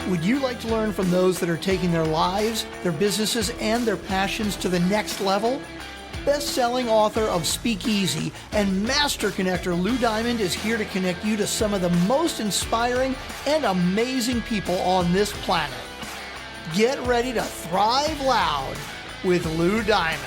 Would you like to learn from those that are taking their lives, their businesses, and their passions to the next level? Best-selling author of Speakeasy and master connector Lou Diamond is here to connect you to some of the most inspiring and amazing people on this planet. Get ready to thrive loud with Lou Diamond.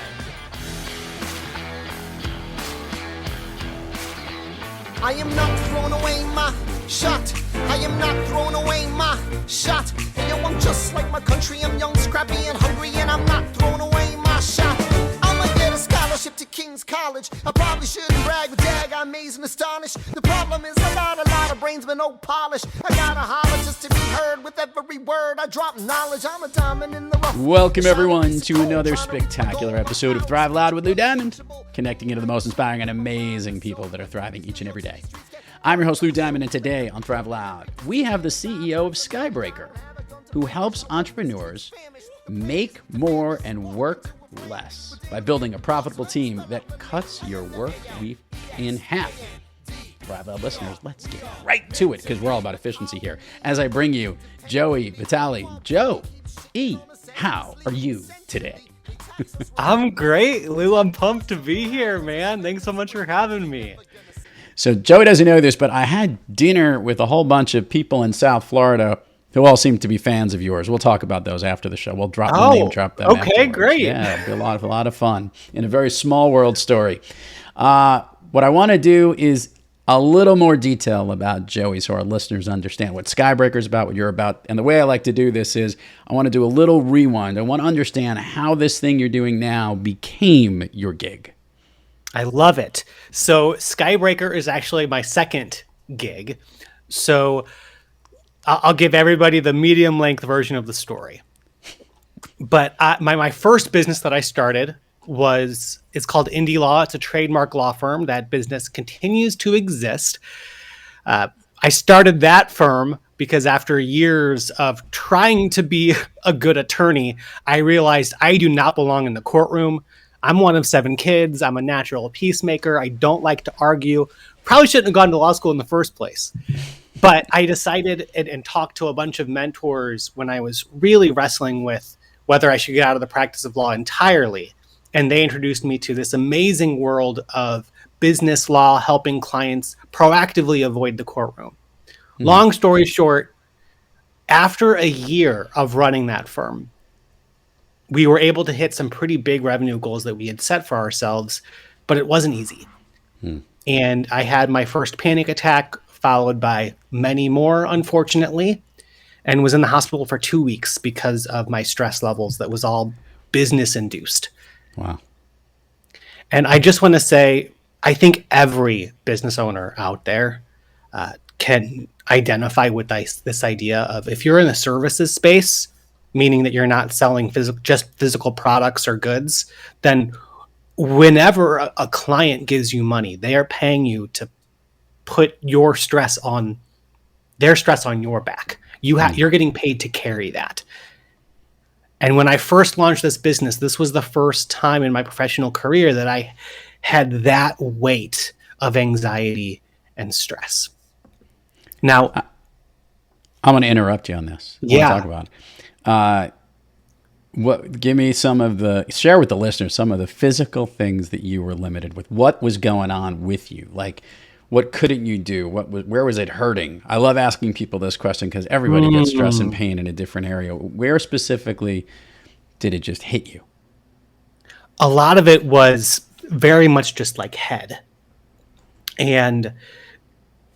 I am not throwing away my shot. I am not throwing away my shot. Hey, yo, I'm just like my country. I'm young, scrappy, and hungry, and I'm not throwing away my shot. I'ma get a scholarship to King's College. I probably shouldn't brag, but dag, I'm amazed and astonished. The problem is a lot of brains, but no polish. I gotta holler just to be heard with every word. I drop knowledge. I'm a diamond in the rough. Welcome, everyone, to another spectacular episode of Thrive Loud with Lou Diamond, connecting you to the most inspiring and amazing people that are thriving each and every day. I'm your host, Lou Diamond, and today on Thrive Loud, we have the CEO of Skybreaker, who helps entrepreneurs make more and work less by building a profitable team that cuts your work week in half. Thrive Loud listeners, let's get right to it, because we're all about efficiency here. As I bring you Joey Vitale. Joey, how are you today? I'm great, Lou. I'm pumped to be here, man. Thanks so much for having me. So Joey doesn't know this, but I had dinner with a whole bunch of people in South Florida who all seem to be fans of yours. We'll talk about those after the show. We'll name drop them. Okay, afterwards. Great. Yeah, it'll be a lot of fun in a very small world story. What I want to do is a little more detail about Joey so our listeners understand what Skybreaker is about, what you're about. And the way I like to do this is I want to do a little rewind. I want to understand how this thing you're doing now became your gig. I love it. So Skybreaker is actually my second gig. So I'll give everybody the medium length version of the story. But my first business that I started it's called Indie Law. It's a trademark law firm. That business continues to exist. I started that firm because after years of trying to be a good attorney, I realized I do not belong in the courtroom. I'm one of 7 kids. I'm a natural peacemaker. I don't like to argue. Probably shouldn't have gone to law school in the first place. But I decided and talked to a bunch of mentors when I was really wrestling with whether I should get out of the practice of law entirely. And they introduced me to this amazing world of business law, helping clients proactively avoid the courtroom. Long story short, after a year of running that firm, we were able to hit some pretty big revenue goals that we had set for ourselves, but it wasn't easy. And I had my first panic attack, followed by many more, unfortunately, and was in the hospital for 2 weeks because of my stress levels. That was all business induced. Wow. And I just want to say, I think every business owner out there can identify with this idea of if you're in the services space, meaning that you're not selling just physical products or goods, then whenever a client gives you money, they are paying you to put their stress on your back. You're getting paid to carry that. And when I first launched this business, this was the first time in my professional career that I had that weight of anxiety and stress. Now, I'm going to interrupt you on this. Yeah. Talk about give me share with the listeners some of the physical things that you were limited with. What was going on with you? Like, what couldn't you do? Where was it hurting? I love asking people this question because everybody gets stress and pain in a different area. Where specifically did it just hit you? A lot of it was very much just like head. And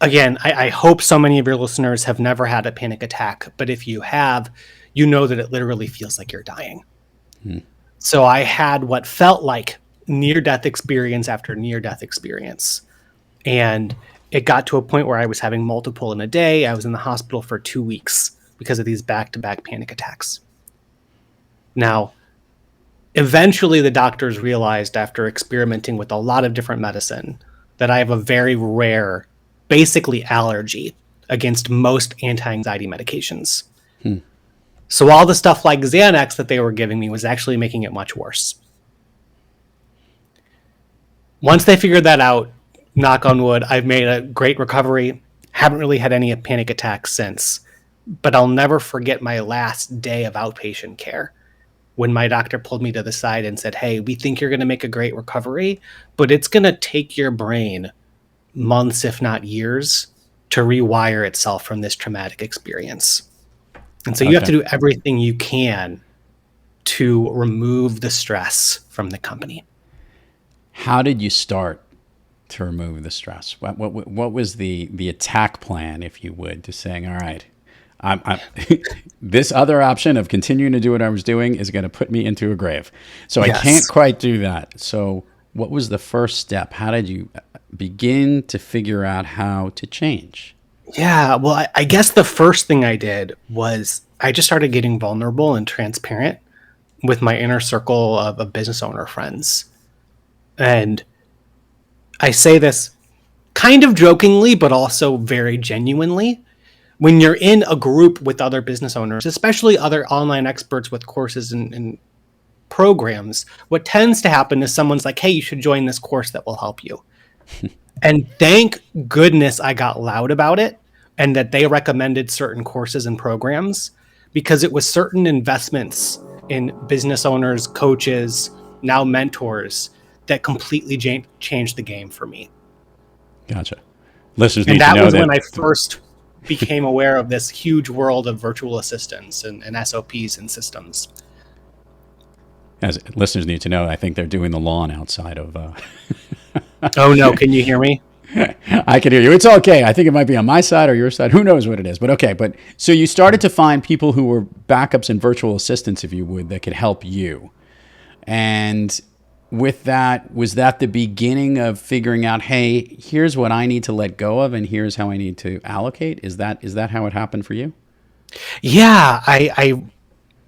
again, I hope so many of your listeners have never had a panic attack, but if you have, you know that it literally feels like you're dying. So I had what felt like near-death experience after near-death experience. And it got to a point where I was having multiple in a day. I was in the hospital for 2 weeks because of these back-to-back panic attacks. Now, eventually the doctors realized after experimenting with a lot of different medicine that I have a very rare, basically allergy against most anti-anxiety medications. So all the stuff like Xanax that they were giving me was actually making it much worse. Once they figured that out, knock on wood, I've made a great recovery. Haven't really had any panic attacks since. But I'll never forget my last day of outpatient care when my doctor pulled me to the side and said, "Hey, we think you're going to make a great recovery, but it's going to take your brain months, if not years, to rewire itself from this traumatic experience. And so you have Okay. to do everything you can to remove the stress from the company." How did you start to remove the stress? What was the attack plan, if you would, to saying, all right, I'm this other option of continuing to do what I was doing is going to put me into a grave. So I can't Yes. quite do that. So what was the first step? How did you begin to figure out how to change? Yeah, well, I guess the first thing I did was I just started getting vulnerable and transparent with my inner circle of business owner friends. And I say this kind of jokingly, but also very genuinely. When you're in a group with other business owners, especially other online experts with courses and programs, what tends to happen is someone's like, "Hey, you should join this course that will help you." And thank goodness I got loud about it and that they recommended certain courses and programs, because it was certain investments in business owners, coaches, now mentors, that completely changed the game for me. Gotcha. Listeners And need to that know was when that. I first became aware of this huge world of virtual assistants and SOPs and systems. As listeners need to know, I think they're doing the lawn outside of. Oh no, can you hear me? I can hear you. It's okay. I think it might be on my side or your side. Who knows what it is? But okay. But so you started to find people who were backups and virtual assistants, if you would, that could help you. And with that, was that the beginning of figuring out, hey, here's what I need to let go of, and here's how I need to allocate? Is that how it happened for you? Yeah, I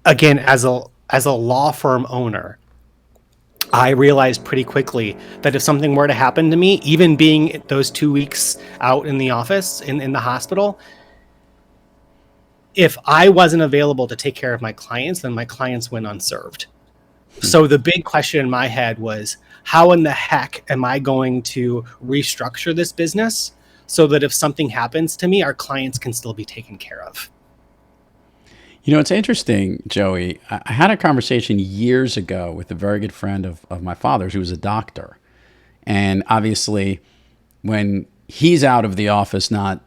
again, as a law firm owner, I realized pretty quickly that if something were to happen to me, even being those 2 weeks out in the office, in the hospital, if I wasn't available to take care of my clients, then my clients went unserved. So the big question in my head was, how in the heck am I going to restructure this business so that if something happens to me, our clients can still be taken care of? You know, it's interesting, Joey. I had a conversation years ago with a very good friend of my father's who was a doctor. And obviously, when he's out of the office not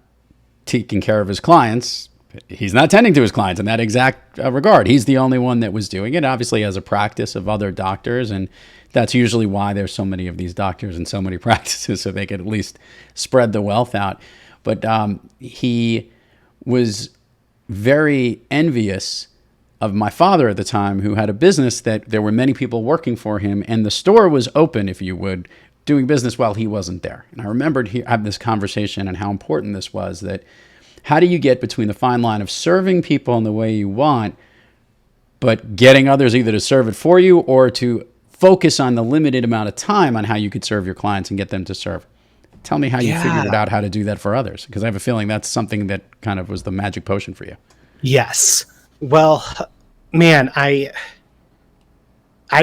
taking care of his clients, he's not tending to his clients in that exact regard. He's the only one that was doing it. Obviously, as a practice of other doctors, and that's usually why there's so many of these doctors and so many practices, so they could at least spread the wealth out. But he was very envious of my father at the time, who had a business that there were many people working for him, and the store was open, if you would, doing business while he wasn't there. And I remembered having this conversation and how important this was, that how do you get between the fine line of serving people in the way you want, but getting others either to serve it for you or to focus on the limited amount of time on how you could serve your clients and get them to serve. Tell me how you figured it Yeah. out how to do that for others, because I have a feeling that's something that kind of was the magic potion for you. Yes. Well, man, I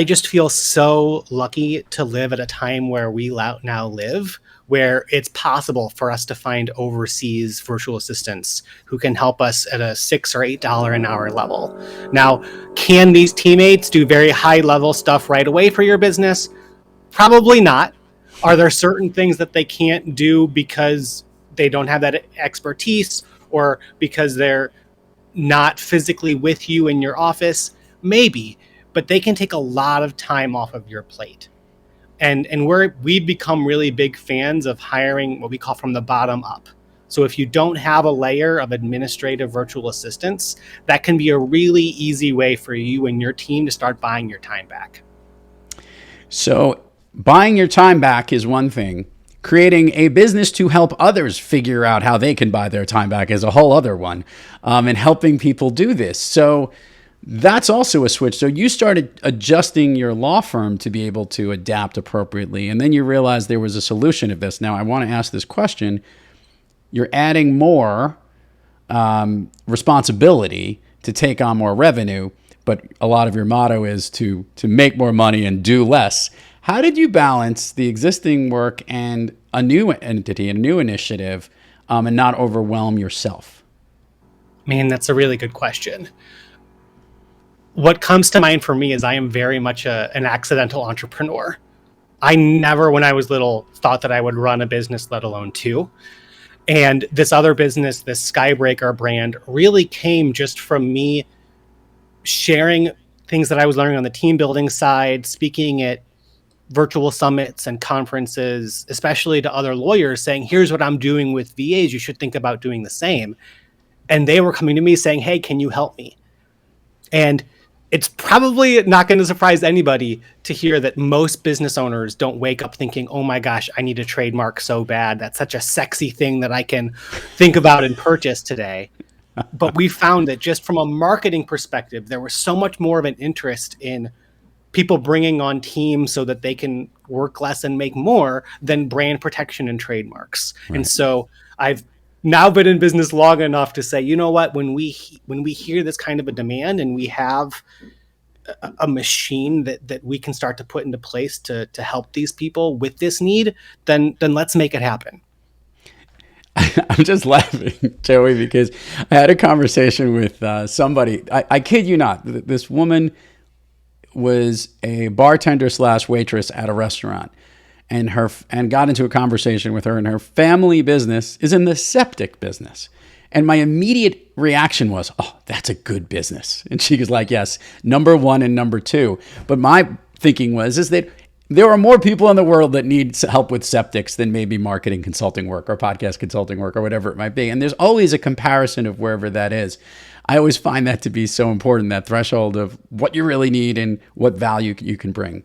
just feel so lucky to live at a time where we now live, where it's possible for us to find overseas virtual assistants who can help us at a $6 or $8 an hour level. Now, can these teammates do very high level stuff right away for your business? Probably not. Are there certain things that they can't do because they don't have that expertise, or because they're not physically with you in your office? Maybe, but they can take a lot of time off of your plate. And we've become really big fans of hiring what we call from the bottom up. So if you don't have a layer of administrative virtual assistants, that can be a really easy way for you and your team to start buying your time back. So buying your time back is one thing. Creating a business to help others figure out how they can buy their time back is a whole other one, and helping people do this. So that's also a switch. So you started adjusting your law firm to be able to adapt appropriately, and then you realized there was a solution to this. Now, I want to ask this question. You're adding more responsibility to take on more revenue, but a lot of your motto is to make more money and do less. How did you balance the existing work and a new entity, a new initiative, and not overwhelm yourself? Man, that's a really good question. What comes to mind for me is I am very much an accidental entrepreneur. I never, when I was little, thought that I would run a business, let alone two. And this other business, this Skybreaker brand, really came just from me sharing things that I was learning on the team building side, speaking at virtual summits and conferences, especially to other lawyers, saying, here's what I'm doing with VAs. You should think about doing the same. And they were coming to me saying, hey, can you help me? And it's probably not going to surprise anybody to hear that most business owners don't wake up thinking, oh my gosh, I need a trademark so bad. That's such a sexy thing that I can think about and purchase today. But we found that just from a marketing perspective, there was so much more of an interest in people bringing on teams so that they can work less and make more than brand protection and trademarks. Right. And so I've now been in business long enough to say, you know what, when we hear this kind of a demand and we have a machine that we can start to put into place to help these people with this need, then let's make it happen. I'm just laughing, Joey, because I had a conversation with somebody. I kid you not. This woman was a bartender / waitress at a restaurant, and got into a conversation with her. And her family business is in the septic business. And my immediate reaction was, "Oh, that's a good business." And she was like, "Yes, number one and number two." But my thinking is that there are more people in the world that need help with septics than maybe marketing consulting work or podcast consulting work or whatever it might be. And there's always a comparison of wherever that is. I always find that to be so important, that threshold of what you really need and what value you can bring.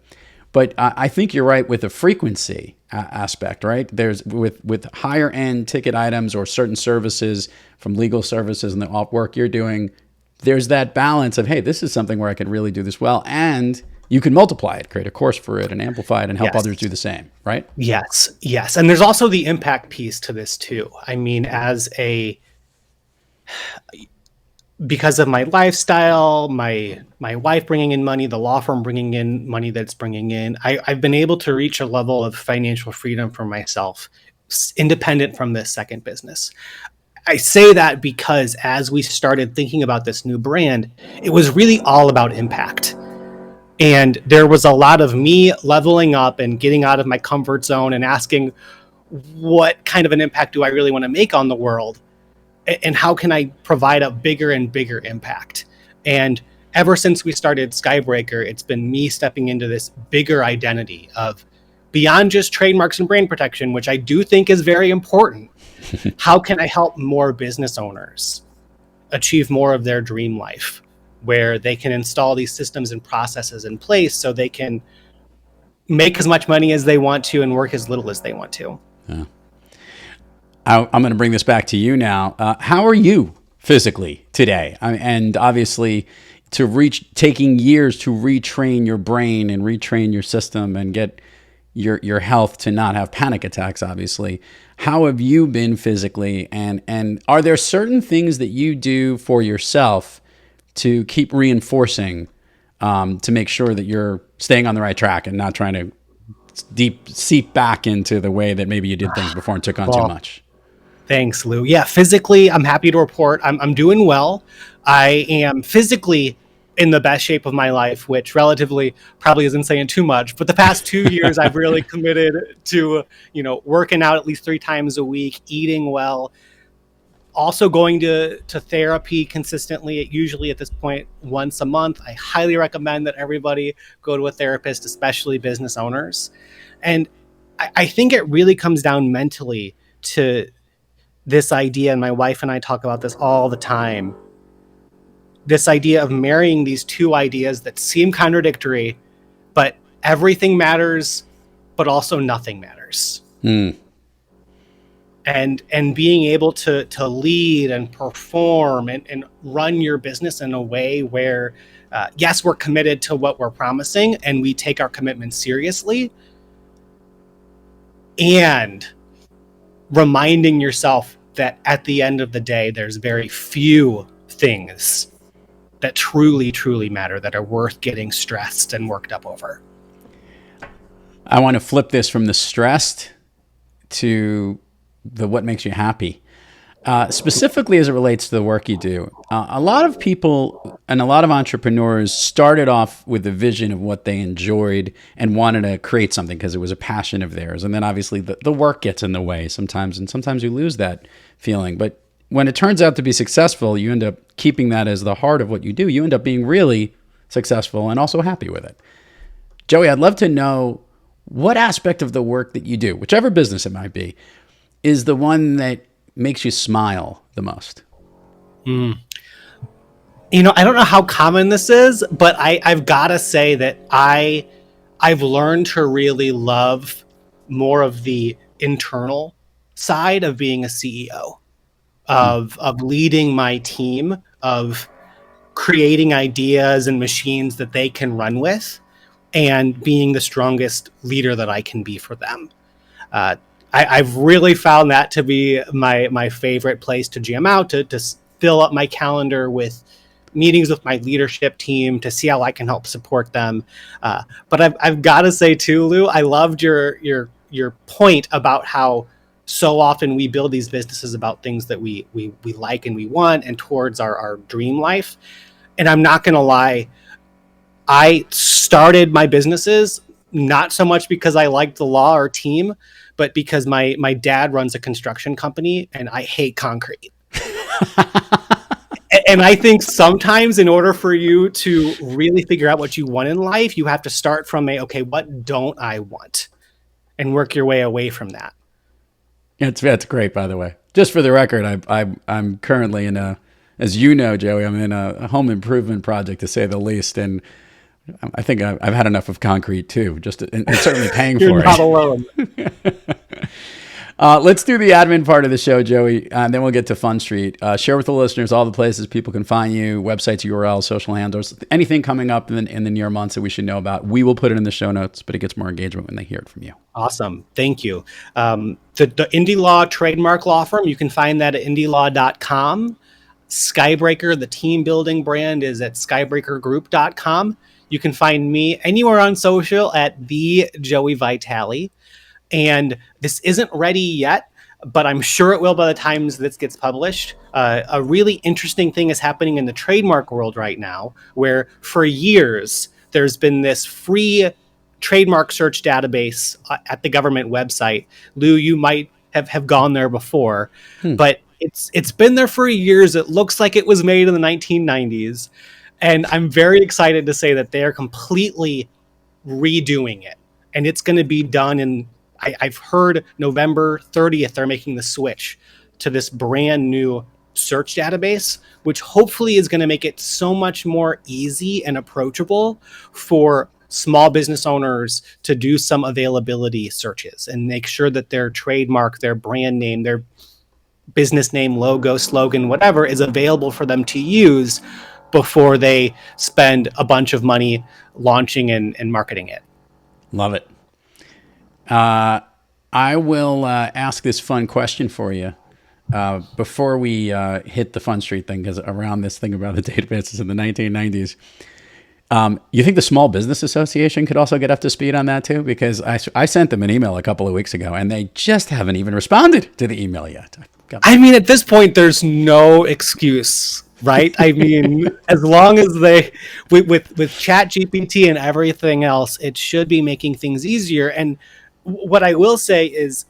But I think you're right with the frequency aspect, right? There's with higher end ticket items or certain services from legal services and the work you're doing, there's that balance of, hey, this is something where I could really do this well. And you can multiply it, create a course for it, and amplify it and help others do the same, right? Yes. And there's also the impact piece to this too. I mean, because of my lifestyle, my wife bringing in money, the law firm bringing in money that's bringing in, I've been able to reach a level of financial freedom for myself, independent from this second business. I say that because as we started thinking about this new brand, it was really all about impact. And there was a lot of me leveling up and getting out of my comfort zone and asking, what kind of an impact do I really want to make on the world? And how can I provide a bigger and bigger impact? And ever since we started Skybreaker, it's been me stepping into this bigger identity of beyond just trademarks and brand protection, which I do think is very important. How can I help more business owners achieve more of their dream life, where they can install these systems and processes in place so they can make as much money as they want to and work as little as they want to? Yeah. I'm going to bring this back to you now. How are you physically today? And obviously, taking years to retrain your brain and retrain your system and get your health to not have panic attacks, obviously. How have you been physically? And are there certain things that you do for yourself to keep reinforcing to make sure that you're staying on the right track and not trying to seep back into the way that maybe you did things before and took on too much? Thanks, Lou. Yeah, physically, I'm happy to report I'm doing well. I am physically in the best shape of my life, which relatively probably isn't saying too much. But the past 2 years, I've really committed to, working out at least 3 times a week, eating well, also going to therapy consistently, usually at this point once a month. I highly recommend that everybody go to a therapist, especially business owners. And I think it really comes down mentally to this idea, and my wife and I talk about this all the time, this idea of marrying these two ideas that seem contradictory, but everything matters, but also nothing matters. And being able to lead and perform and run your business in a way where, yes, we're committed to what we're promising and we take our commitment seriously, and reminding yourself that at the end of the day, there's very few things that truly, truly matter that are worth getting stressed and worked up over. I want to flip this from the stressed to the what makes you happy. Specifically as it relates to the work you do, a lot of people and a lot of entrepreneurs started off with a vision of what they enjoyed and wanted to create something because it was a passion of theirs. And then obviously the work gets in the way sometimes, and sometimes you lose that feeling. But when it turns out to be successful, you end up keeping that as the heart of what you do. You end up being really successful and also happy with it. Joey, I'd love to know what aspect of the work that you do, whichever business it might be, is the one that makes you smile the most? I don't know how common this is, but I've got to say that I've learned to really love more of the internal side of being a CEO, of leading my team, of creating ideas and machines that they can run with, and being the strongest leader that I can be for them. I've really found that to be my favorite place to jam out, to fill up my calendar with meetings with my leadership team to see how I can help support them. But I've got to say too, Lou, I loved your point about how so often we build these businesses about things that we like and we want and towards our dream life. And I'm not going to lie, I started my businesses not so much because I liked the law or team, but because my dad runs a construction company and I hate concrete. And I think sometimes in order for you to really figure out what you want in life, you have to start from okay, what don't I want? And work your way away from that. That's great, by the way. Just for the record, I'm currently in as you know, Joey, I'm in a home improvement project, to say the least, and I think I've had enough of concrete too, and certainly paying for it. You're not alone. Let's do the admin part of the show, Joey, and then we'll get to Fun Street. Share with the listeners all the places people can find you, websites, URLs, social handles, anything coming up in the near months that we should know about. We will put it in the show notes, but it gets more engagement when they hear it from you. Awesome. Thank you. The Indie Law trademark law firm, you can find that at indielaw.com. Skybreaker, the team building brand, is at skybreakergroup.com. You can find me anywhere on social at the Joey Vitale. And this isn't ready yet, but I'm sure it will by the time this gets published. A really interesting thing is happening in the trademark world right now, where for years there's been this free trademark search database at the government website. Lou, you might have gone there before, but it's been there for years. It looks like it was made in the 1990s. And I'm very excited to say that they are completely redoing it. And it's going to be done in, I've heard November 30th, they're making the switch to this brand new search database, which hopefully is going to make it so much more easy and approachable for small business owners to do some availability searches and make sure that their trademark, their brand name, their business name, logo, slogan, whatever is available for them to use before they spend a bunch of money launching and marketing it. Love it. I will ask this fun question for you before we hit the Fun Street thing, because around this thing about the databases in the 1990s, you think the Small Business Association could also get up to speed on that too? Because I sent them an email a couple of weeks ago, and they just haven't even responded to the email yet. I mean, at this point, there's no excuse, right? I mean, as long as they, with Chat GPT and everything else, it should be making things easier. And what I will say is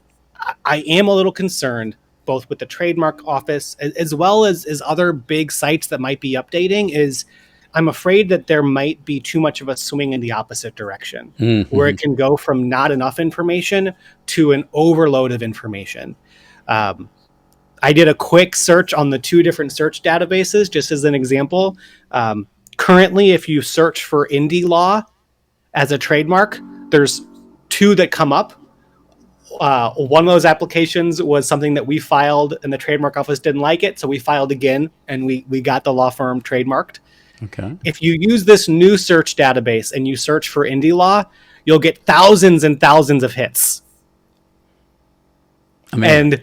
I am a little concerned both with the trademark office as well as other big sites that might be updating. Is I'm afraid that there might be too much of a swing in the opposite direction, where it can go from not enough information to an overload of information. I did a quick search on the two different search databases, just as an example. Currently, if you search for indie law as a trademark, there's two that come up. One of those applications was something that we filed and the trademark office didn't like it. So we filed again and we got the law firm trademarked. Okay. If you use this new search database and you search for indie law, you'll get thousands and thousands of hits. Amazing.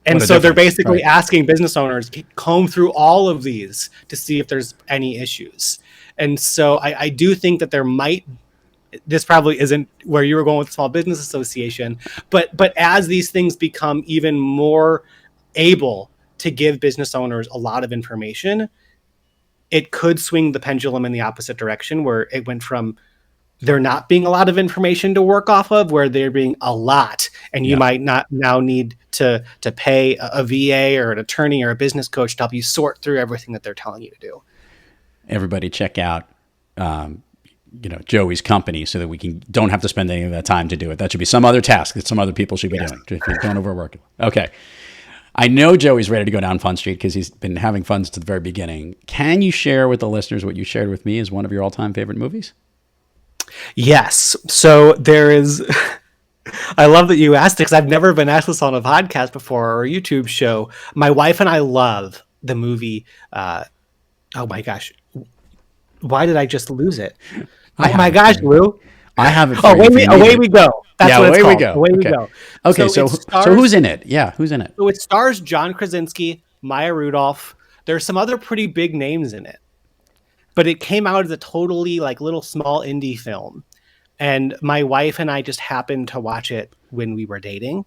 And so they're basically asking business owners to comb through all of these to see if there's any issues. And so I do think that there might, this probably isn't where you were going with the Small Business Association, but as these things become even more able to give business owners a lot of information, it could swing the pendulum in the opposite direction, where it went from there not being a lot of information to work off of, where there being a lot, and you might not now need to pay a VA or an attorney or a business coach to help you sort through everything that they're telling you to do. Everybody check out, Joey's company so that we don't have to spend any of that time to do it. That should be some other task that some other people should be doing. Don't overwork it. Okay. I know Joey's ready to go down Fun Street because he's been having fun since the very beginning. Can you share with the listeners what you shared with me as one of your all-time favorite movies? Yes. So there is, I love that you asked it because I've never been asked this on a podcast before or a YouTube show. My wife and I love the movie. Oh my gosh. Why did I just lose it? Oh my gosh, Lou. I have it. Away we go. That's what it's called. Away we go. Okay. So who's in it? Yeah. Who's in it? So it stars John Krasinski, Maya Rudolph. There's some other pretty big names in it. But it came out as a totally little small indie film. And my wife and I just happened to watch it when we were dating.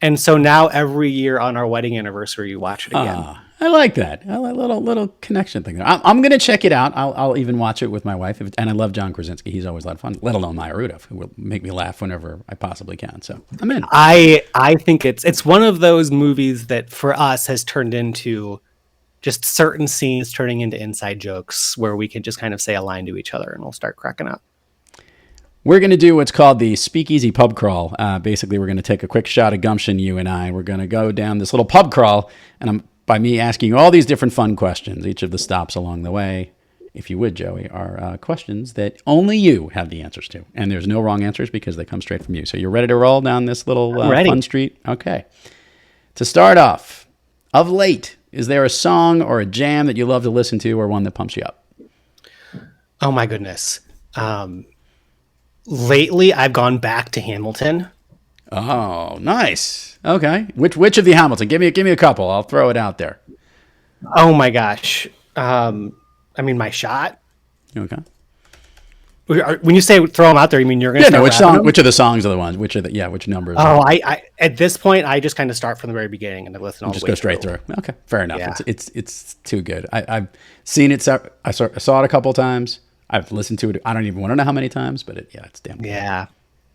And so now every year on our wedding anniversary, you watch it again. I like that. I like little connection thing there. I'm going to check it out. I'll even watch it with my wife. And I love John Krasinski. He's always a lot of fun, let alone Maya Rudolph, who will make me laugh whenever I possibly can. So I'm in. I think it's one of those movies that for us has turned into just certain scenes turning into inside jokes where we can just kind of say a line to each other and we'll start cracking up. We're going to do what's called the Speakeasy Pub Crawl. Basically, we're going to take a quick shot of gumption, you and I. We're going to go down this little pub crawl, and by me asking you all these different fun questions. Each of the stops along the way, if you would, Joey, are questions that only you have the answers to. And there's no wrong answers because they come straight from you. So you're ready to roll down this little fun street? Okay. To start off, of late, is there a song or a jam that you love to listen to or one that pumps you up? Oh, my goodness. Lately, I've gone back to Hamilton. Oh, nice. Okay. Which of the Hamilton? Give me a couple. I'll throw it out there. Oh, my gosh. My Shot. Okay. When you say throw them out there, you mean you're going to which song? Which of the songs are the ones? Which numbers? Oh, I at this point I just kind of start from the very beginning and I listen all the way. Just go straight through. Okay, fair enough. Yeah. It's too good. I've seen it. I saw it a couple times. I've listened to it. I don't even want to know how many times, but it's damn good. Yeah,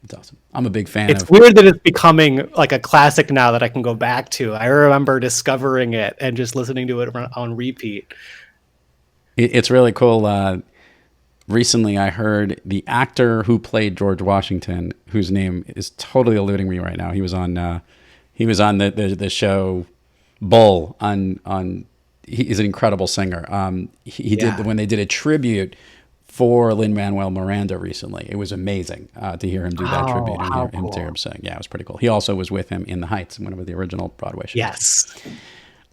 it's awesome. I'm a big fan. It's weird that it's becoming like a classic now that I can go back to. I remember discovering it and just listening to it on repeat. It's really cool. Recently, I heard the actor who played George Washington, whose name is totally eluding me right now. He was on the show Bull on. He's an incredible singer. He did when they did a tribute for Lin-Manuel Miranda recently. It was amazing to hear him do that tribute and hear him sing. Yeah, it was pretty cool. He also was with him in The Heights, one of the original Broadway shows. Yes.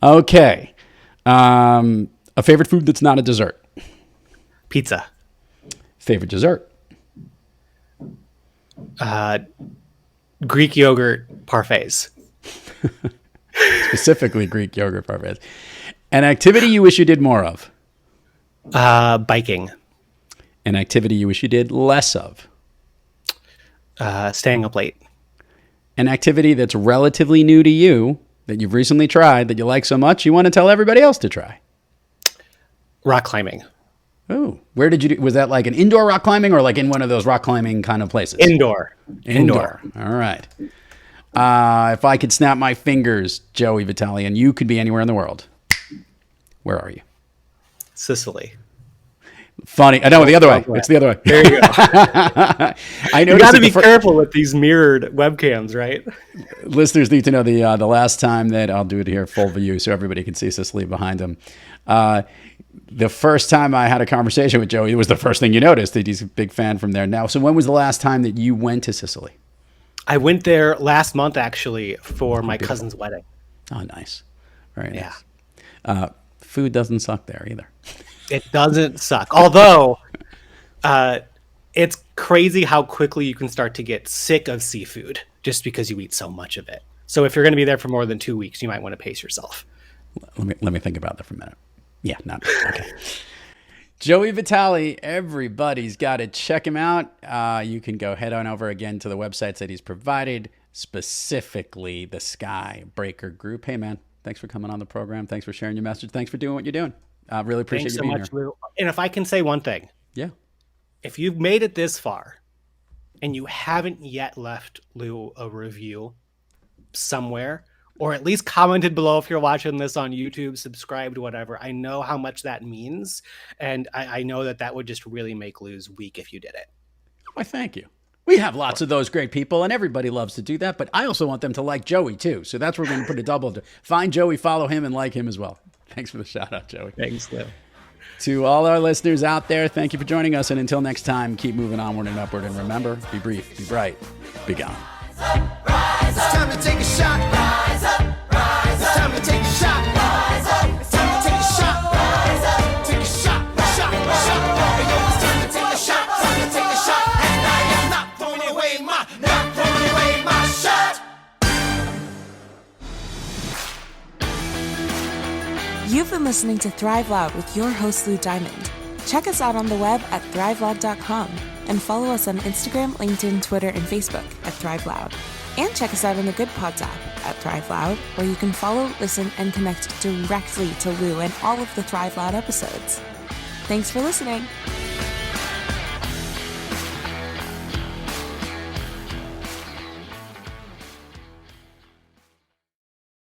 Okay. A favorite food that's not a dessert? Pizza. Favorite dessert? Greek yogurt parfaits. Specifically Greek yogurt parfaits. An activity you wish you did more of? Biking. An activity you wish you did less of? Staying up late. An activity that's relatively new to you that you've recently tried that you like so much you want to tell everybody else to try? Rock climbing. Oh, where did you do? Was that like an indoor rock climbing or like in one of those rock climbing kind of places? Indoor. All right. If I could snap my fingers, Joey Vitale, and you could be anywhere in the world, where are you? Sicily. Funny. I know the other way. It's the other way. There you go. You got to be careful with these mirrored webcams, right? Listeners need to know the last time that I'll do it here full view so everybody can see Sicily behind them. The first time I had a conversation with Joey, it was the first thing you noticed that he's a big fan from there now. So when was the last time that you went to Sicily? I went there last month, actually, for my cousin's wedding. Oh, nice. Very nice. Yeah. Food doesn't suck there either. It doesn't suck. Although, it's crazy how quickly you can start to get sick of seafood just because you eat so much of it. So if you're going to be there for more than 2 weeks, you might want to pace yourself. Let me think about that for a minute. Yeah, not okay. Joey Vitale, everybody's got to check him out. You can go head on over again to the websites that he's provided, specifically the Skybreaker group. Hey, man, Thanks for coming on the program. Thanks for sharing your message. Thanks for doing what you're doing. I really appreciate Thanks you so being much, here. Lou. And if I can say one thing, Yeah. if you've made it this far and you haven't yet left Lou a review somewhere, or at least commented below if you're watching this on YouTube, subscribed, whatever, I know how much that means. And I know that would just really make Lou's week if you did it. Why, thank you. We have lots of those great people, and everybody loves to do that, but I also want them to like Joey, too. So that's where we're going to put a double. Find Joey, follow him, and like him as well. Thanks for the shout-out, Joey. Thanks, Lou. To all our listeners out there, thank you for joining us, and until next time, keep moving onward and upward, and remember, be brief, be bright, be gone. It's time to take a shot. Rise up, rise up. It's time to take a shot. Rise up. It's time to take a shot. Rise up. Take a shot, shot, shot. Hey, yo, it's time to take a shot. Time to take a shot. And I am not throwing away my shot. You've been listening to Thrive Loud with your host, Lou Diamond. Check us out on the web at thriveloud.com and follow us on Instagram, LinkedIn, Twitter, and Facebook at Thrive Loud. And check us out on the Good Pods app at Thrive Loud, where you can follow, listen, and connect directly to Lou and all of the Thrive Loud episodes. Thanks for listening.